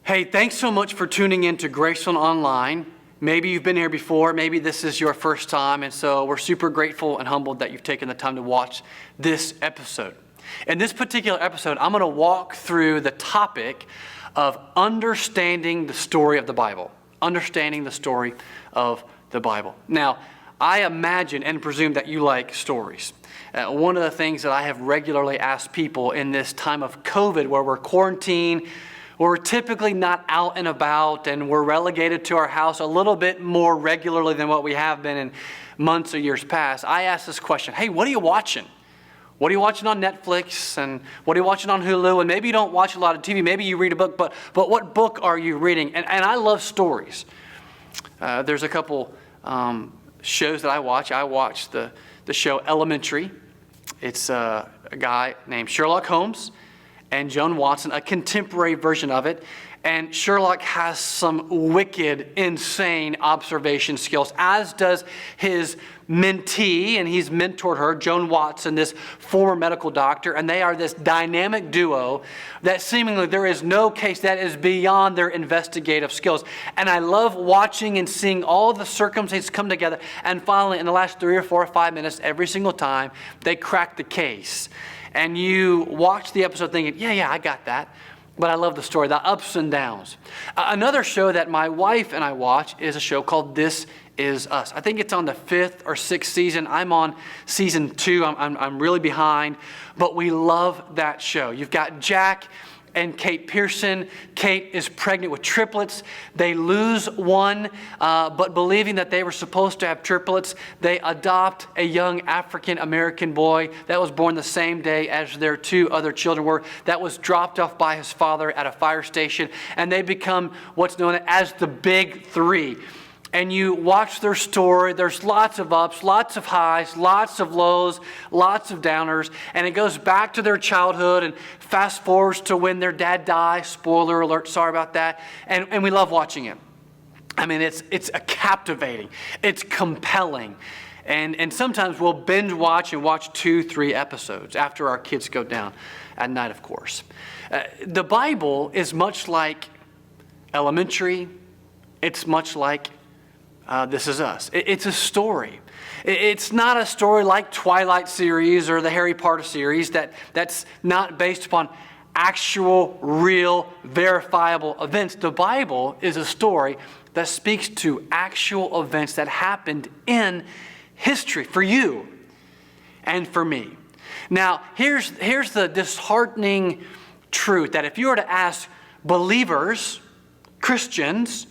Hey, thanks so much for tuning in to Graceland Online. Maybe you've been here before, maybe this is your first time, and so we're super grateful and humbled that you've taken the time to watch this episode. In this particular episode, I'm going to walk through the topic of understanding the story of the Bible. Understanding the story of the Bible. Now, I imagine and presume that you like stories. One of the things that I have regularly asked people in this time of COVID, where we're quarantined, we're typically not out and about, and we're relegated to our house a little bit more regularly than what we have been in months or years past. I ask this question, hey, what are you watching? What are you watching on Netflix, and what are you watching on Hulu? And maybe you don't watch a lot of TV, maybe you read a book, but what book are you reading? And I love stories. There's a couple shows that I watch. I watch the show Elementary. It's a guy named Sherlock Holmes and Joan Watson, a contemporary version of it. And Sherlock has some wicked, insane observation skills, as does his mentee, and he's mentored her, Joan Watson, this former medical doctor, and they are this dynamic duo that seemingly there is no case that is beyond their investigative skills. And I love watching and seeing all the circumstances come together, and finally, in the last 3 or 4 or 5 minutes, every single time, they crack the case. And you watch the episode thinking, yeah, I got that. But I love the story, the ups and downs. Another show that my wife and I watch is a show called This Is Us. I think it's on the 5th or 6th season. I'm on season 2. I'm really behind. But we love that show. You've got Jack and Kate Pearson. Kate is pregnant with triplets. They lose one, but believing that they were supposed to have triplets, they adopt a young African-American boy that was born the same day as their 2 other children were, that was dropped off by his father at a fire station, and they become what's known as the Big Three. And you watch their story, there's lots of ups, lots of highs, lots of lows, lots of downers, and it goes back to their childhood and fast forwards to when their dad dies. Spoiler alert, sorry about that. And we love watching it. I mean, it's captivating, it's compelling. And sometimes we'll binge watch and watch 2-3 episodes after our kids go down at night, of course. The Bible is much like Elementary. It's much like This Is Us. It's a story. It's not a story like Twilight series or the Harry Potter series that's not based upon actual, real, verifiable events. The Bible is a story that speaks to actual events that happened in history for you and for me. Now, here's the disheartening truth that if you were to ask believers, Christians,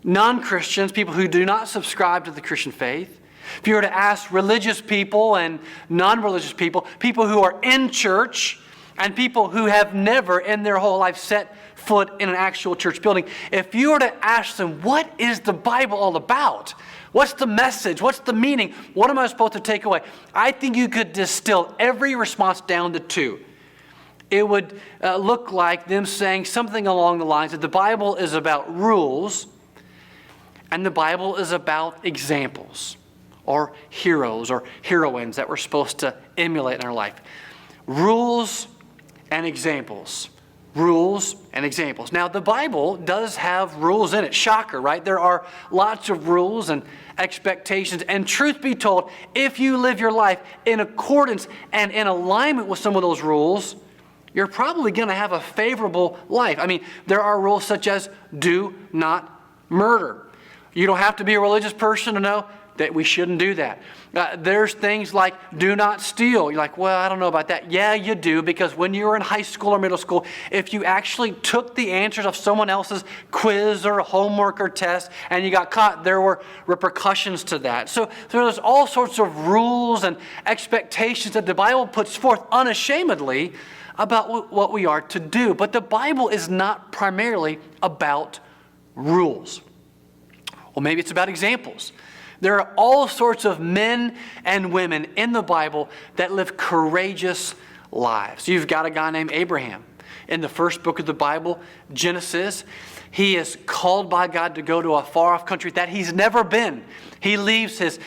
non-Christians, people who do not subscribe to the Christian faith, if you were to ask religious people and non-religious people, people who are in church and people who have never in their whole life set foot in an actual church building, if you were to ask them, what is the Bible all about? What's the message? What's the meaning? What am I supposed to take away? I think you could distill every response down to 2. It would look like them saying something along the lines that the Bible is about rules, and the Bible is about examples or heroes or heroines that we're supposed to emulate in our life. Rules and examples. Rules and examples. Now, the Bible does have rules in it. Shocker, right? There are lots of rules and expectations. And truth be told, if you live your life in accordance and in alignment with some of those rules, you're probably going to have a favorable life. I mean, there are rules such as do not murder. You don't have to be a religious person to know that we shouldn't do that. There's things like do not steal. You're like, well, I don't know about that. Yeah, you do, because when you were in high school or middle school, if you actually took the answers of someone else's quiz or homework or test and you got caught, there were repercussions to that. So there's all sorts of rules and expectations that the Bible puts forth unashamedly about what we are to do. But the Bible is not primarily about rules. Well, maybe it's about examples. There are all sorts of men and women in the Bible that live courageous lives. You've got a guy named Abraham. in the first book of the Bible, Genesis. He is called by God to go to a far-off country that he's never been. He leaves his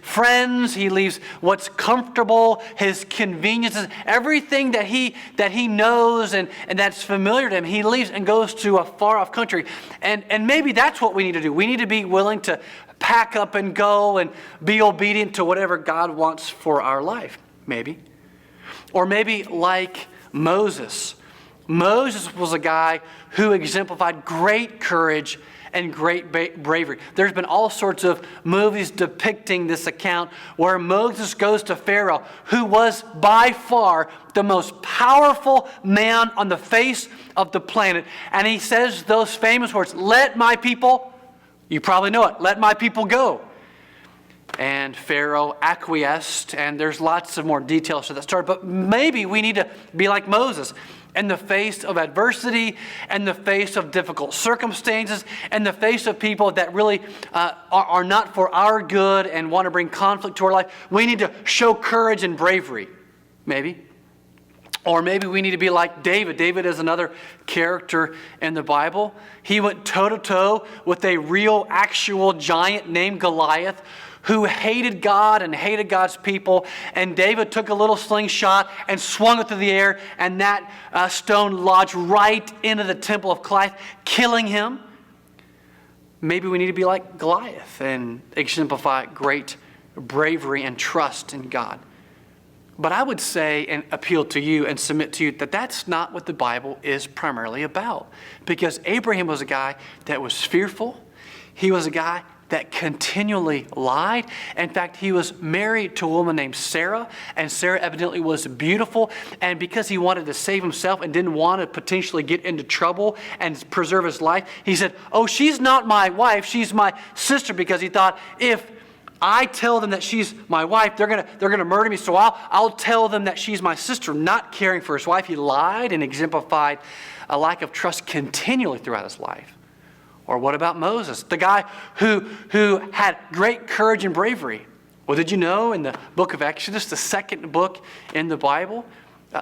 friends. He leaves what's comfortable, his conveniences, everything that he knows and that's familiar to him. He leaves and goes to a far-off country. And maybe that's what we need to do. We need to be willing to pack up and go and be obedient to whatever God wants for our life, maybe. Or maybe like Moses. Moses was a guy who exemplified great courage and great bravery. There's been all sorts of movies depicting this account where Moses goes to Pharaoh, who was by far the most powerful man on the face of the planet. And he says those famous words, "Let my people," you probably know it, "let my people go." And Pharaoh acquiesced, and there's lots of more details to that story. But maybe we need to be like Moses. In the face of adversity, in the face of difficult circumstances, in the face of people that really are not for our good and want to bring conflict to our life, we need to show courage and bravery, maybe. Or maybe we need to be like David. David is another character in the Bible. He went toe-to-toe with a real, actual giant named Goliath, who hated God and hated God's people. And David took a little slingshot and swung it through the air, and that stone lodged right into the temple of Goliath, killing him. Maybe we need to be like Goliath and exemplify great bravery and trust in God. But I would say and appeal to you and submit to you that that's not what the Bible is primarily about. Because Abraham was a guy that was fearful. He was a guy that continually lied. In fact, he was married to a woman named Sarah, and Sarah evidently was beautiful. And because he wanted to save himself and didn't want to potentially get into trouble and preserve his life, he said, "Oh, she's not my wife, she's my sister," because he thought, if I tell them that she's my wife, they're gonna murder me, so I'll tell them that she's my sister, not caring for his wife. He lied and exemplified a lack of trust continually throughout his life. Or what about Moses, the guy who had great courage and bravery? Well, did you know in the book of Exodus, the second book in the Bible,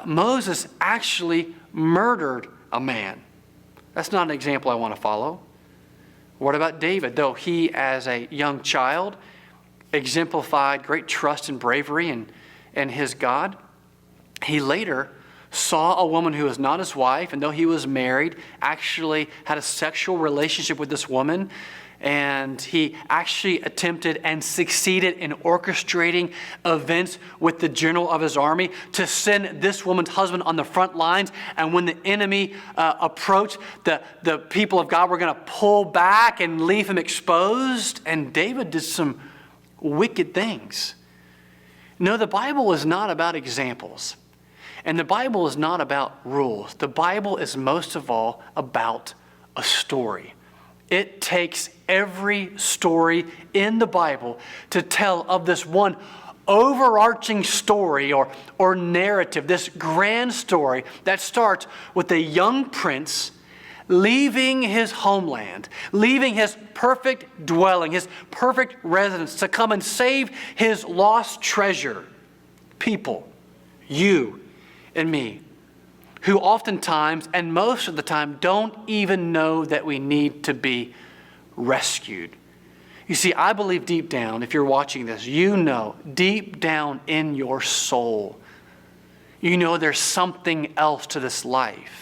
Moses actually murdered a man? That's not an example I want to follow. What about David? Though he, as a young child, exemplified great trust and bravery in his God, he later saw a woman who was not his wife, and though he was married, actually had a sexual relationship with this woman. And he actually attempted and succeeded in orchestrating events with the general of his army to send this woman's husband on the front lines. And when the enemy approached, the people of God were going to pull back and leave him exposed. And David did some wicked things. No, the Bible is not about examples. And the Bible is not about rules. The Bible is most of all about a story. It takes every story in the Bible to tell of this one overarching story or narrative, this grand story that starts with a young prince leaving his homeland, leaving his perfect dwelling, his perfect residence to come and save his lost treasure. People, you and me, who oftentimes and most of the time don't even know that we need to be rescued. You see, I believe deep down, if you're watching this, you know deep down in your soul, you know there's something else to this life.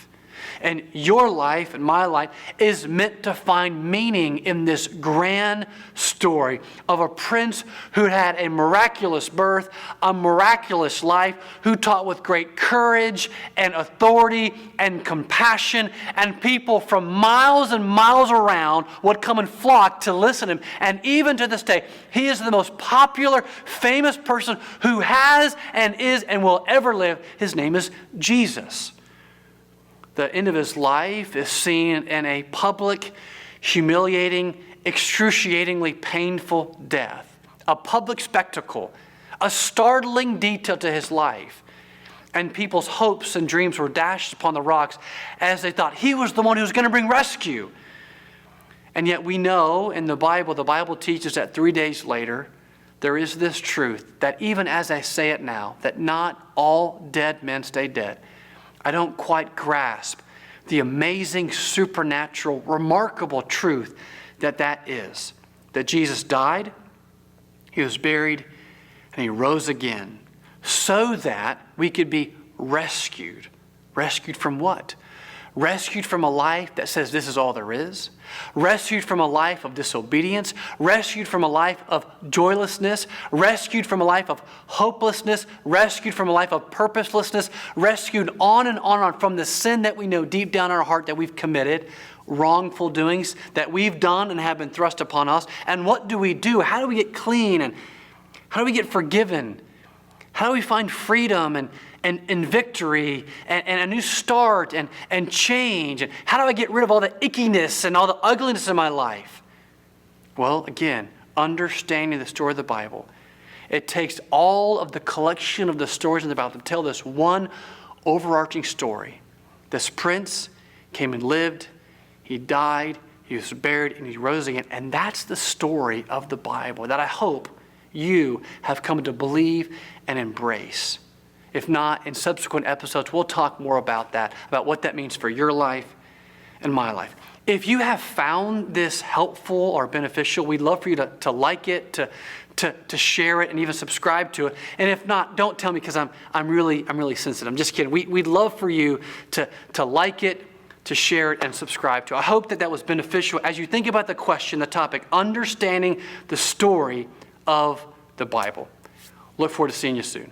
And your life and my life is meant to find meaning in this grand story of a prince who had a miraculous birth, a miraculous life, who taught with great courage and authority and compassion, and people from miles and miles around would come and flock to listen to him. And even to this day, he is the most popular, famous person who has and is and will ever live. His name is Jesus. The end of his life is seen in a public, humiliating, excruciatingly painful death. A public spectacle, a startling detail to his life. And people's hopes and dreams were dashed upon the rocks as they thought he was the one who was going to bring rescue. And yet we know in the Bible teaches that 3 days later, there is this truth that even as I say it now, that not all dead men stay dead. I don't quite grasp the amazing, supernatural, remarkable truth that is. That Jesus died, he was buried, and he rose again so that we could be rescued. Rescued from what? Rescued from a life that says this is all there is. Rescued from a life of disobedience. Rescued from a life of joylessness. Rescued from a life of hopelessness. Rescued from a life of purposelessness. Rescued on and on from the sin that we know deep down in our heart that we've committed. Wrongful doings that we've done and have been thrust upon us. And what do we do? How do we get clean? And how do we get forgiven? How do we find freedom and victory and a new start and change? And how do I get rid of all the ickiness and all the ugliness in my life? Well, again, understanding the story of the Bible. It takes all of the collection of the stories in the Bible to tell this one overarching story. This prince came and lived, he died, he was buried, and he rose again. And that's the story of the Bible that I hope you have come to believe and embrace. If not, in subsequent episodes, we'll talk more about that, about what that means for your life and my life. If you have found this helpful or beneficial, we'd love for you to like it, to share it, and even subscribe to it. And if not, don't tell me, because I'm really sensitive. I'm just kidding. We'd love for you to like it, to share it, and subscribe to it. I hope that was beneficial as you think about the question, the topic, understanding the story of the Bible. Look forward to seeing you soon.